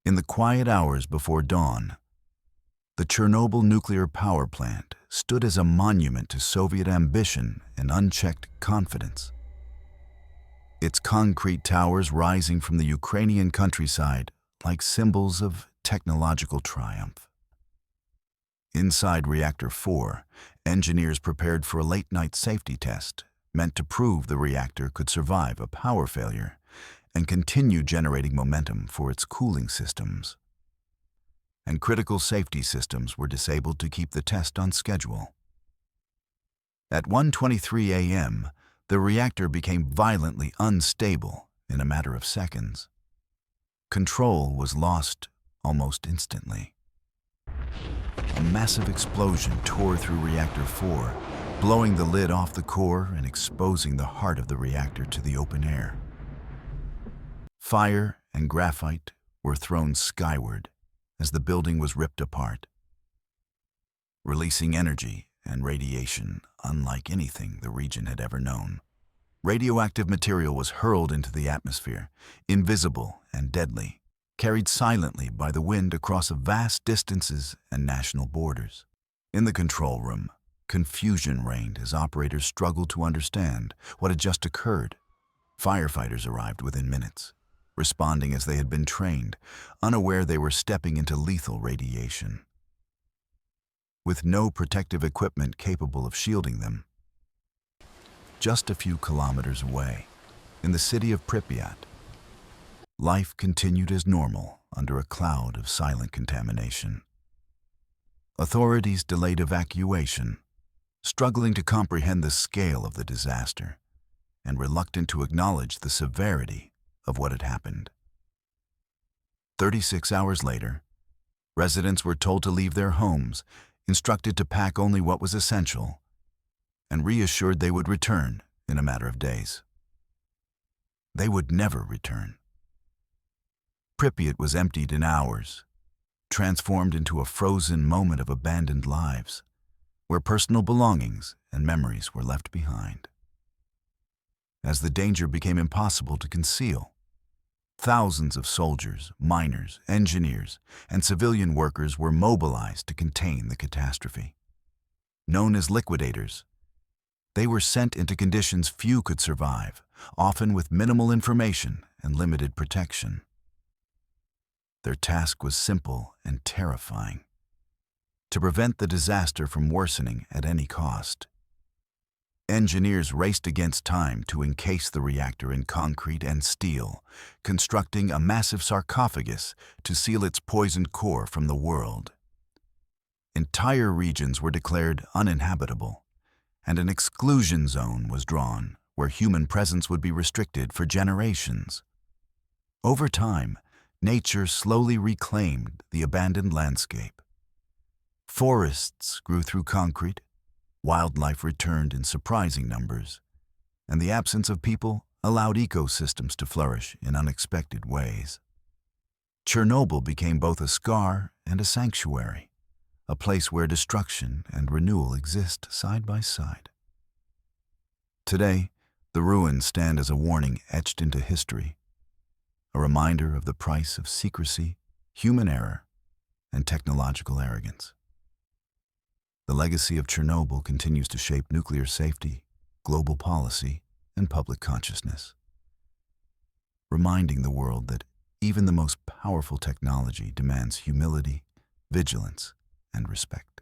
In the quiet hours before dawn, the Chernobyl Nuclear Power Plant stood as a monument to Soviet ambition and unchecked confidence. Its concrete towers rising from the Ukrainian countryside like symbols of technological triumph. Inside Reactor 4, engineers prepared for a late-night safety test meant to prove the reactor could survive a power failure and continue generating momentum for its cooling systems. And critical safety systems were disabled to keep the test on schedule. At 1:23 a.m., the reactor became violently unstable in a matter of seconds. Control was lost almost instantly. A massive explosion tore through Reactor 4, blowing the lid off the core and exposing the heart of the reactor to the open air. Fire and graphite were thrown skyward as the building was ripped apart, releasing energy and radiation unlike anything the region had ever known. Radioactive material was hurled into the atmosphere, invisible and deadly, carried silently by the wind across vast distances and national borders. In the control room, confusion reigned as operators struggled to understand what had just occurred. Firefighters arrived within minutes, responding as they had been trained, unaware they were stepping into lethal radiation. With no protective equipment capable of shielding them. Just a few kilometers away, in the city of Pripyat, life continued as normal under a cloud of silent contamination. Authorities delayed evacuation, struggling to comprehend the scale of the disaster and reluctant to acknowledge the severity of what had happened. 36 hours later, residents were told to leave their homes, instructed to pack only what was essential, and reassured they would return in a matter of days. They would never return. Pripyat was emptied in hours, transformed into a frozen moment of abandoned lives, where personal belongings and memories were left behind. As the danger became impossible to conceal, thousands of soldiers, miners, engineers, and civilian workers were mobilized to contain the catastrophe. Known as liquidators, they were sent into conditions few could survive, often with minimal information and limited protection. Their task was simple and terrifying: to prevent the disaster from worsening at any cost. Engineers raced against time to encase the reactor in concrete and steel, constructing a massive sarcophagus to seal its poisoned core from the world. Entire regions were declared uninhabitable, and an exclusion zone was drawn where human presence would be restricted for generations. Over time, nature slowly reclaimed the abandoned landscape. Forests grew through concrete, wildlife returned in surprising numbers, and the absence of people allowed ecosystems to flourish in unexpected ways. Chernobyl became both a scar and a sanctuary, a place where destruction and renewal exist side by side. Today, the ruins stand as a warning etched into history, a reminder of the price of secrecy, human error, and technological arrogance. The legacy of Chernobyl continues to shape nuclear safety, global policy, and public consciousness, reminding the world that even the most powerful technology demands humility, vigilance, and respect.